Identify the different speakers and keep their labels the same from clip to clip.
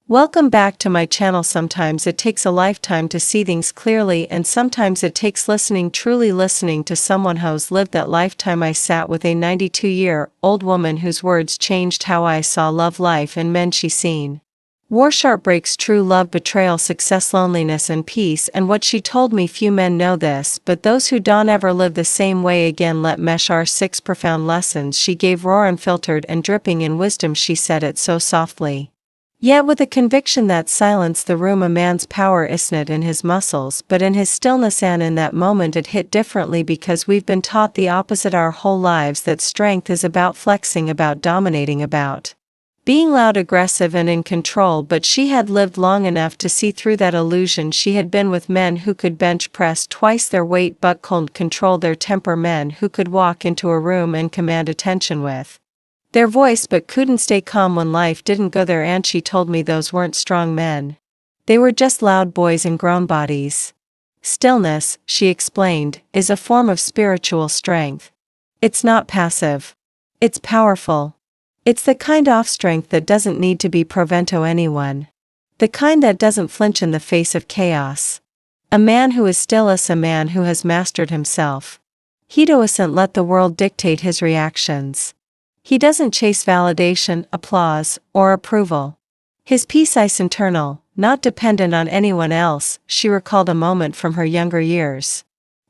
Speaker 1: Welcome back to my channel. Sometimes it takes a lifetime to see things clearly, and sometimes it takes truly listening to someone who's lived that lifetime. I sat with a 92-year-old woman whose words changed how I saw love, life, and men she seen. War, heartbreaks, true love, betrayal, success, loneliness, and peace. And what she told me: few men know this, but those who don't ever live the same way again. Let mesh our 6 profound lessons she gave, raw, unfiltered, and dripping in wisdom. She said it so softly, yet with a conviction that silenced the room. A man's power isn't in his muscles, but in his stillness. And in that moment it hit differently, because we've been taught the opposite our whole lives, that strength is about flexing, about dominating, about being loud, aggressive, and in control. But she had lived long enough to see through that illusion. She had been with men who could bench press twice their weight but couldn't control their temper, men who could walk into a room and command attention with their voice but couldn't stay calm when life didn't go there. And she told me those weren't strong men. They were just loud boys in grown bodies. Stillness, she explained, is a form of spiritual strength. It's not passive. It's powerful. It's the kind of strength that doesn't need to be provento anyone. The kind that doesn't flinch in the face of chaos. A man who is still is a man who has mastered himself. He doesn't let the world dictate his reactions. He doesn't chase validation, applause, or approval. His peace is internal, not dependent on anyone else. She recalled a moment from her younger years.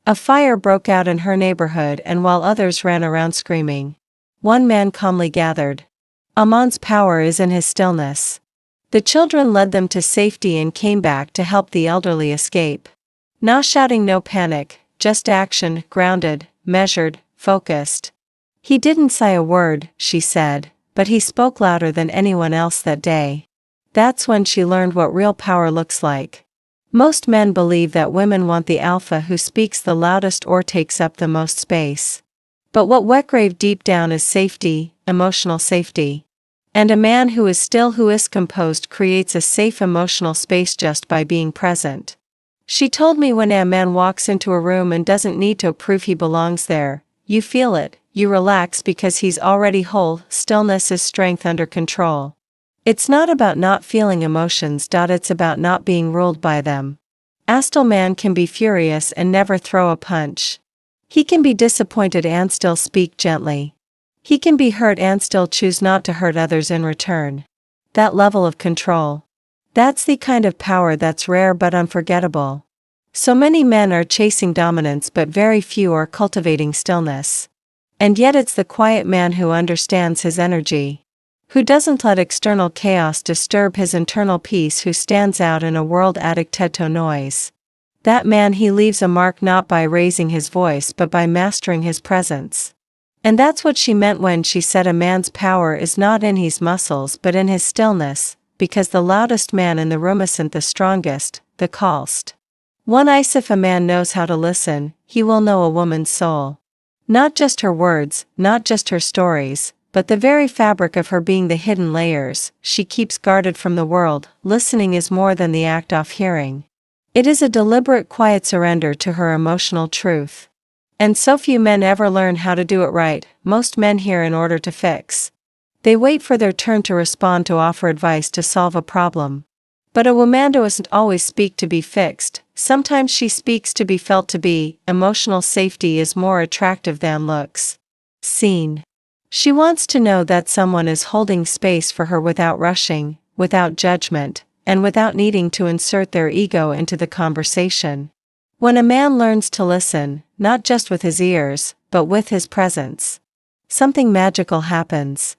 Speaker 1: A fire broke out in her neighborhood, and while others ran around screaming, one man calmly gathered. A man's power is in his stillness. The children led them to safety and came back to help the elderly escape. No shouting, no panic, just action, grounded, measured, focused. He didn't say a word, she said, but he spoke louder than anyone else that day. That's when she learned what real power looks like. Most men believe that women want the alpha who speaks the loudest or takes up the most space. But what we crave deep down is safety, emotional safety. And a man who is still, who is composed, creates a safe emotional space just by being present. She told me, when a man walks into a room and doesn't need to prove he belongs there, you feel it, you relax, because he's already whole. Stillness is strength under control. It's not about not feeling emotions. It's about not being ruled by them. A still man can be furious and never throw a punch. He can be disappointed and still speak gently. He can be hurt and still choose not to hurt others in return. That level of control. That's the kind of power that's rare but unforgettable. So many men are chasing dominance, but very few are cultivating stillness. And yet it's the quiet man who understands his energy, who doesn't let external chaos disturb his internal peace, who stands out in a world addicted to noise. That man, he leaves a mark not by raising his voice but by mastering his presence. And that's what she meant when she said a man's power is not in his muscles but in his stillness, because the loudest man in the room isn't the strongest, the calmest one. If a man knows how to listen, he will know a woman's soul. Not just her words, not just her stories, but the very fabric of her being, the hidden layers she keeps guarded from the world. Listening is more than the act of hearing. It is a deliberate, quiet surrender to her emotional truth. And so few men ever learn how to do it right. Most men hear in order to fix. They wait for their turn to respond, to offer advice, to solve a problem. But a woman doesn't always speak to be fixed. Sometimes she speaks to be felt, to be. Emotional safety is more attractive than looks. Seen. She wants to know that someone is holding space for her without rushing, without judgment, and without needing to insert their ego into the conversation. When a man learns to listen, not just with his ears, but with his presence, something magical happens.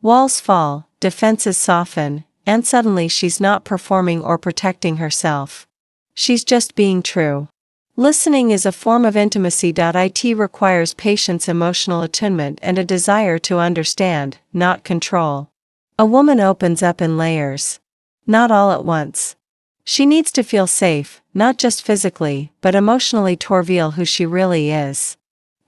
Speaker 1: Walls fall, defenses soften, and suddenly she's not performing or protecting herself. She's just being true. Listening is a form of intimacy. It requires patience, emotional attunement, and a desire to understand, not control. A woman opens up in layers. Not all at once. She needs to feel safe, not just physically, but emotionally, to reveal who she really is.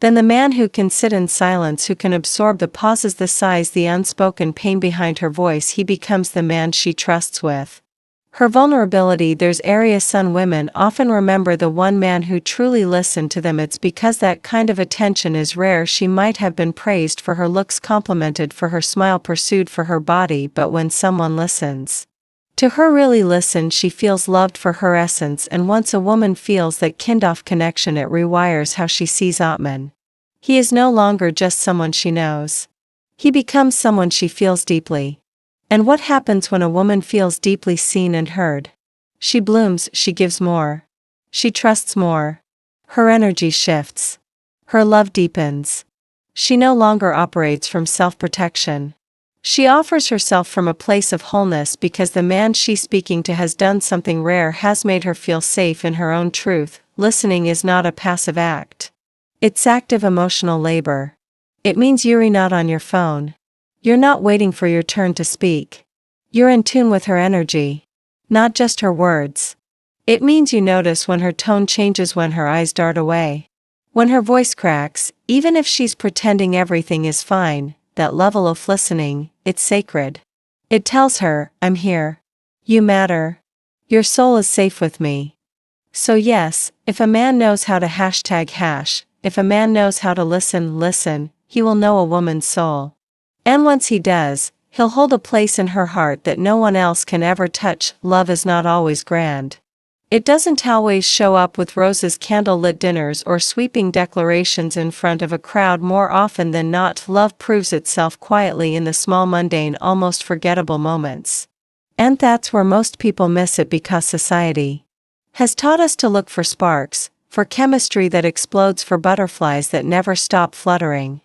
Speaker 1: Then the man who can sit in silence, who can absorb the pauses, the sighs, the unspoken pain behind her voice, he becomes the man she trusts with her vulnerability. There's areas some women often remember the one man who truly listened to them. It's because that kind of attention is rare. She might have been praised for her looks, complimented for her smile, pursued for her body, but when someone listens, To her really listen, she feels loved for her essence, and once a woman feels that kind-of connection, it rewires how she sees Atman. He is no longer just someone she knows. He becomes someone she feels deeply. And what happens when a woman feels deeply seen and heard? She blooms, she gives more. She trusts more. Her energy shifts. Her love deepens. She no longer operates from self-protection. She offers herself from a place of wholeness because the man she's speaking to has done something rare, has made her feel safe in her own truth. Listening is not a passive act. It's active emotional labor. It means you're not on your phone. You're not waiting for your turn to speak. You're in tune with her energy. Not just her words. It means you notice when her tone changes, when her eyes dart away. When her voice cracks, even if she's pretending everything is fine. That level of listening, it's sacred. It tells her, I'm here. You matter. Your soul is safe with me. So yes, if a man knows how to if a man knows how to listen, he will know a woman's soul. And once he does, he'll hold a place in her heart that no one else can ever touch. Love is not always grand. It doesn't always show up with roses, candle-lit dinners, or sweeping declarations in front of a crowd. More often than not, love proves itself quietly in the small, mundane, almost forgettable moments. And that's where most people miss it, because society has taught us to look for sparks, for chemistry that explodes, for butterflies that never stop fluttering.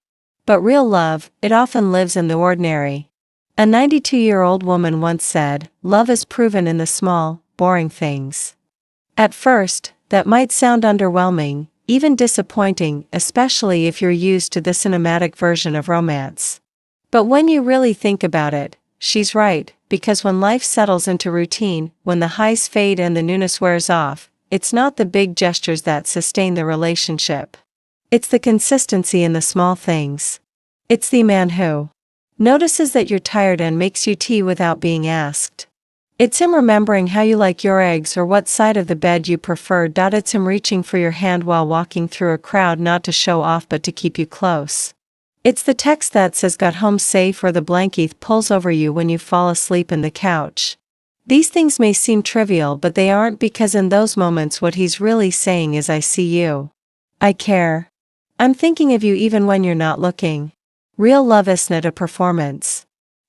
Speaker 1: But real love, it often lives in the ordinary. A 92-year-old woman once said, "Love is proven in the small, boring things." At first, that might sound underwhelming, even disappointing, especially if you're used to the cinematic version of romance. But when you really think about it, she's right, because when life settles into routine, when the highs fade and the newness wears off, it's not the big gestures that sustain the relationship. It's the consistency in the small things. It's the man who notices that you're tired and makes you tea without being asked. It's him remembering how you like your eggs or what side of the bed you prefer. It's him reaching for your hand while walking through a crowd, not to show off but to keep you close. It's the text that says got home safe, or the blanket pulls over you when you fall asleep in the couch. These things may seem trivial, but they aren't, because in those moments what he's really saying is, I see you. I care. I'm thinking of you even when you're not looking. Real love isn't a performance.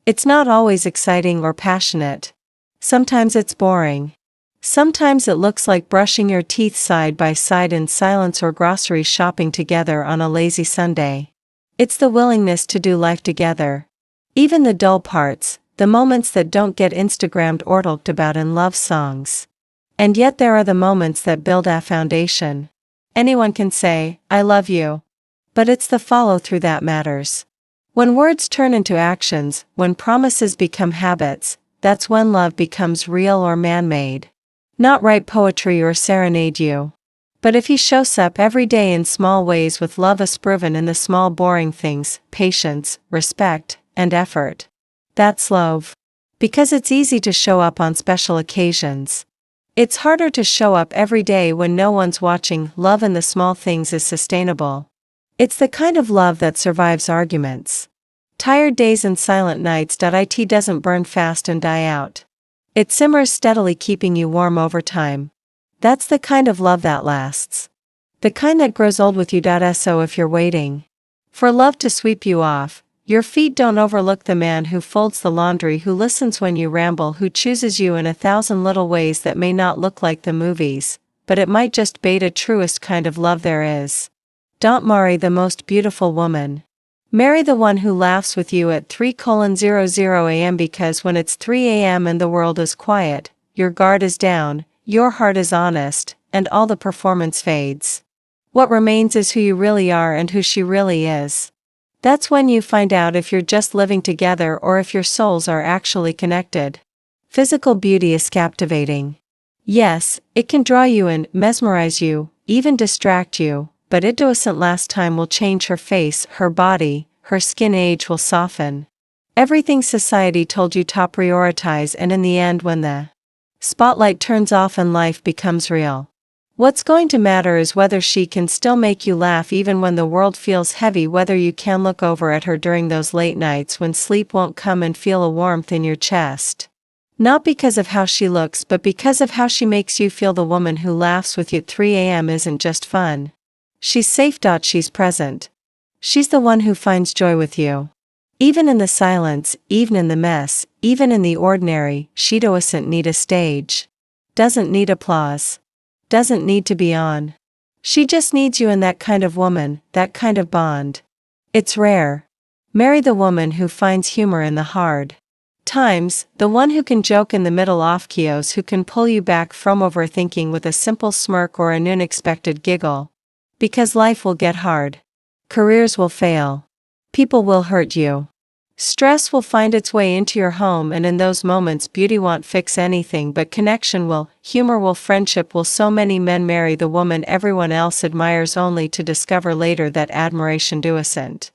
Speaker 1: It's not always exciting or passionate. Sometimes it's boring. Sometimes it looks like brushing your teeth side by side in silence, or grocery shopping together on a lazy Sunday. It's the willingness to do life together. Even the dull parts, the moments that don't get Instagrammed or talked about in love songs. And yet there are the moments that build a foundation. Anyone can say, I love you. But it's the follow-through that matters. When words turn into actions, when promises become habits, that's when love becomes real or man-made. Not write poetry or serenade you. But if he shows up every day in small ways, with love is proven in the small boring things, patience, respect, and effort. That's love. Because it's easy to show up on special occasions. It's harder to show up every day when no one's watching. Love in the small things is sustainable. It's the kind of love that survives arguments, tired days, and silent nights. It doesn't burn fast and die out. It simmers steadily, keeping you warm over time. That's the kind of love that lasts. The kind that grows old with you. So if you're waiting for love to sweep you off your feet, don't overlook the man who folds the laundry, who listens when you ramble, who chooses you in 1,000 little ways that may not look like the movies, but it might just be the truest kind of love there is. Don't marry the most beautiful woman. Marry the one who laughs with you at 3:00 a.m. because when it's 3 a.m. and the world is quiet, your guard is down, your heart is honest, and all the performance fades. What remains is who you really are and who she really is. That's when you find out if you're just living together or if your souls are actually connected. Physical beauty is captivating. Yes, it can draw you in, mesmerize you, even distract you, but it doesn't last. Time will change her face, her body, her skin. Age will soften everything society told you to prioritize, and in the end, when the spotlight turns off and life becomes real, what's going to matter is whether she can still make you laugh even when the world feels heavy, whether you can look over at her during those late nights when sleep won't come and feel a warmth in your chest. Not because of how she looks but because of how she makes you feel. The woman who laughs with you at 3 a.m. isn't just fun. She's safe. She's present. She's the one who finds joy with you. Even in the silence, even in the mess, even in the ordinary. She doesn't need a stage. Doesn't need applause. Doesn't need to be on. She just needs you, and that kind of woman, that kind of bond. It's rare. Marry the woman who finds humor in the hard times, the one who can joke in the middle of chaos, who can pull you back from overthinking with a simple smirk or an unexpected giggle. Because life will get hard. Careers will fail. People will hurt you. Stress will find its way into your home, and in those moments beauty won't fix anything but connection will, humor will, friendship will. So many men marry the woman everyone else admires only to discover later that admiration doesn't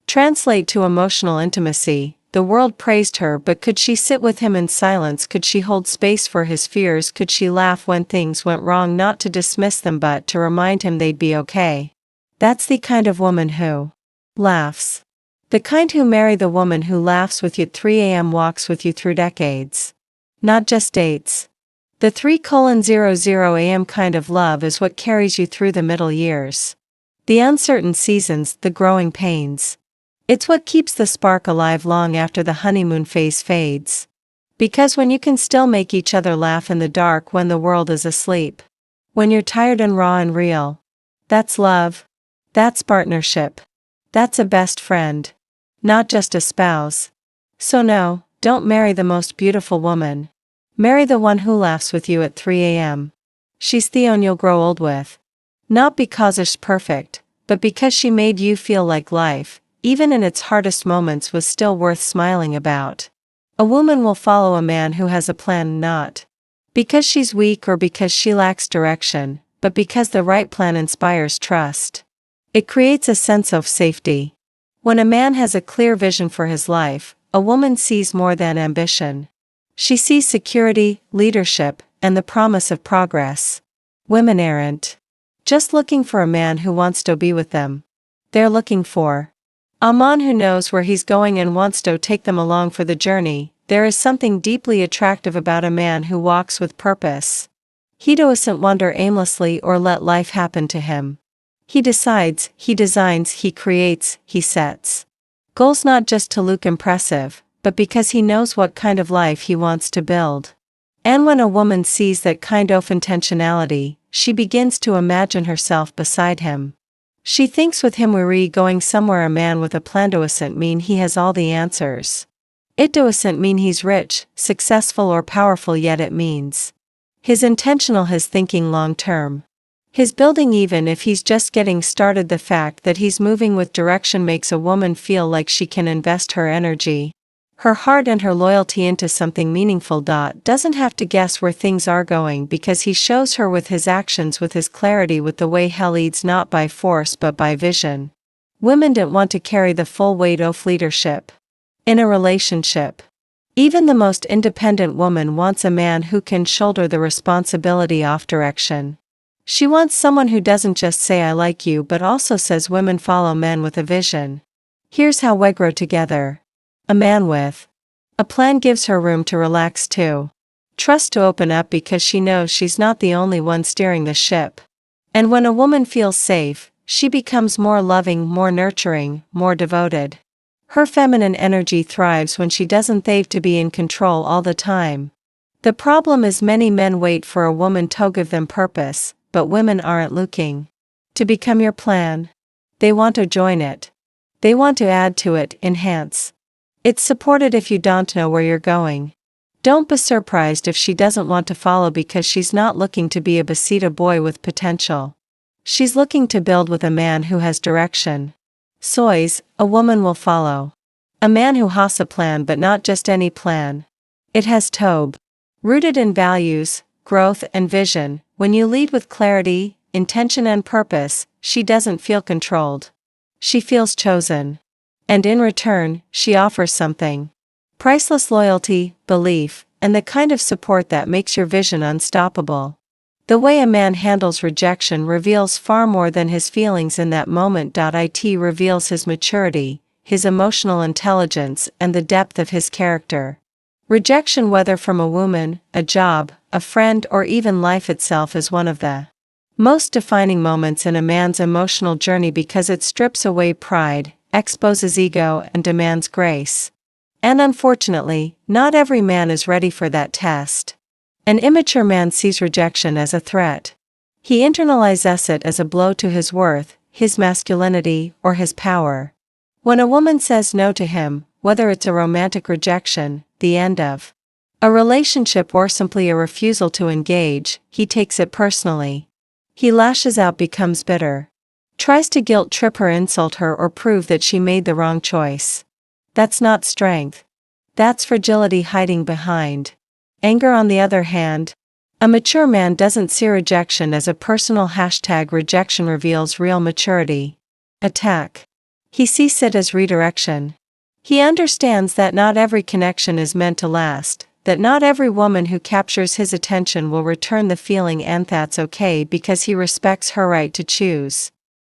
Speaker 1: translate to emotional intimacy. The world praised her, but could she sit with him in silence? Could she hold space for his fears? Could she laugh when things went wrong, not to dismiss them but to remind him they'd be okay? That's the kind of woman who laughs. The kind who marry the woman who laughs with you at 3 a.m. walks with you through decades. Not just dates. The 3:00 a.m. kind of love is what carries you through the middle years. The uncertain seasons, the growing pains. It's what keeps the spark alive long after the honeymoon phase fades. Because when you can still make each other laugh in the dark when the world is asleep. When you're tired and raw and real. That's love. That's partnership. That's a best friend. Not just a spouse. So no, don't marry the most beautiful woman. Marry the one who laughs with you at 3 a.m. She's the one you'll grow old with. Not because she's perfect, but because she made you feel like life, even in its hardest moments, was still worth smiling about. A woman will follow a man who has a plan, not because she's weak or because she lacks direction, but because the right plan inspires trust. It creates a sense of safety. When a man has a clear vision for his life, a woman sees more than ambition. She sees security, leadership, and the promise of progress. Women aren't just looking for a man who wants to be with them. They're looking for a man who knows where he's going and wants to take them along for the journey. There is something deeply attractive about a man who walks with purpose. He doesn't wander aimlessly or let life happen to him. He decides, he designs, he creates, he sets goals, not just to look impressive, but because he knows what kind of life he wants to build. And when a woman sees that kind of intentionality, she begins to imagine herself beside him. She thinks with him we're going somewhere. A man with a plan doesn't mean he has all the answers. It doesn't mean he's rich, successful or powerful, yet it means his intentional, his thinking long term. His building, even if he's just getting started. The fact that he's moving with direction makes a woman feel like she can invest her energy, her heart and her loyalty into something meaningful. Doesn't have to guess where things are going because he shows her with his actions, with his clarity, with the way he leads, not by force but by vision. Women don't want to carry the full weight of leadership in a relationship. Even the most independent woman wants a man who can shoulder the responsibility of direction. She wants someone who doesn't just say I like you but also says. Women follow men with a vision. Here's how we grow together. A man with a plan gives her room to relax, to trust, to open up, because she knows she's not the only one steering the ship. And when a woman feels safe, she becomes more loving, more nurturing, more devoted. Her feminine energy thrives when she doesn't have to be in control all the time. The problem is many men wait for a woman to give them purpose, but women aren't looking to become your plan. They want to join it. They want to add to it, enhance. It's supported. If you don't know where you're going, don't be surprised if she doesn't want to follow, because she's not looking to be a besita boy with potential. She's looking to build with a man who has direction. Sois, a woman will follow a man who has a plan, but not just any plan. It has tobe. Rooted in values, growth and vision. When you lead with clarity, intention and purpose, she doesn't feel controlled. She feels chosen. And in return, she offers something priceless: loyalty, belief, and the kind of support that makes your vision unstoppable. The way a man handles rejection reveals far more than his feelings in that moment. It reveals his maturity, his emotional intelligence, and the depth of his character. Rejection, whether from a woman, a job, a friend, or even life itself, is one of the most defining moments in a man's emotional journey because it strips away pride, exposes ego, and demands grace. And unfortunately, not every man is ready for that test. An immature man sees rejection as a threat. He internalizes it as a blow to his worth, his masculinity, or his power. When a woman says no to him, whether it's a romantic rejection, the end of a relationship, or simply a refusal to engage, he takes it personally. He lashes out, becomes bitter, tries to guilt trip her, insult her, or prove that she made the wrong choice. That's not strength. That's fragility hiding behind anger. On the other hand, a mature man doesn't see rejection as a personal #rejection reveals real maturity. Attack. He sees it as redirection. He understands that not every connection is meant to last, that not every woman who captures his attention will return the feeling, and that's okay because he respects her right to choose.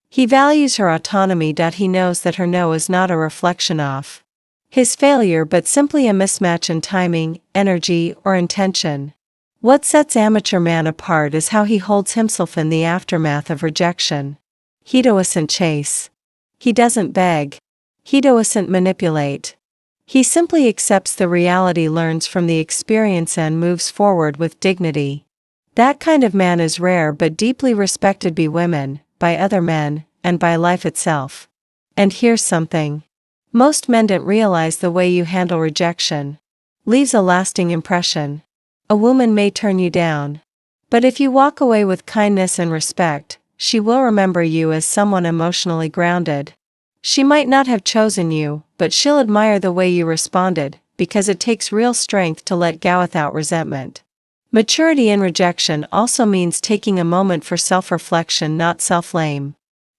Speaker 1: He values her autonomy. He knows that her no is not a reflection of his failure but simply a mismatch in timing, energy, or intention. What sets amateur man apart is how he holds himself in the aftermath of rejection. He doesn't chase. He doesn't beg. He doesn't manipulate. He simply accepts the reality, learns from the experience, and moves forward with dignity. That kind of man is rare but deeply respected by women, by other men, and by life itself. And here's something most men don't realize: the way you handle rejection leaves a lasting impression. A woman may turn you down, but if you walk away with kindness and respect, she will remember you as someone emotionally grounded. She might not have chosen you, but she'll admire the way you responded, because it takes real strength to let go without resentment. Maturity in rejection also means taking a moment for self-reflection, not self-blame.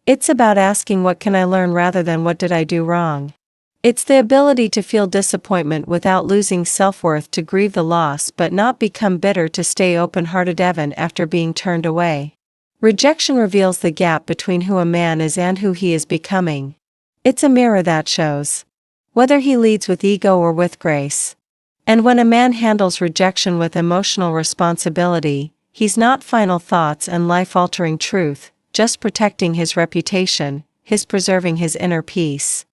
Speaker 1: It's about asking, what can I learn, rather than what did I do wrong? It's the ability to feel disappointment without losing self-worth, to grieve the loss but not become bitter, to stay open-hearted even after being turned away. Rejection reveals the gap between who a man is and who he is becoming. It's a mirror that shows whether he leads with ego or with grace. And when a man handles rejection with emotional responsibility, he's not final thoughts and life-altering truth, just protecting his reputation, he's preserving his inner peace.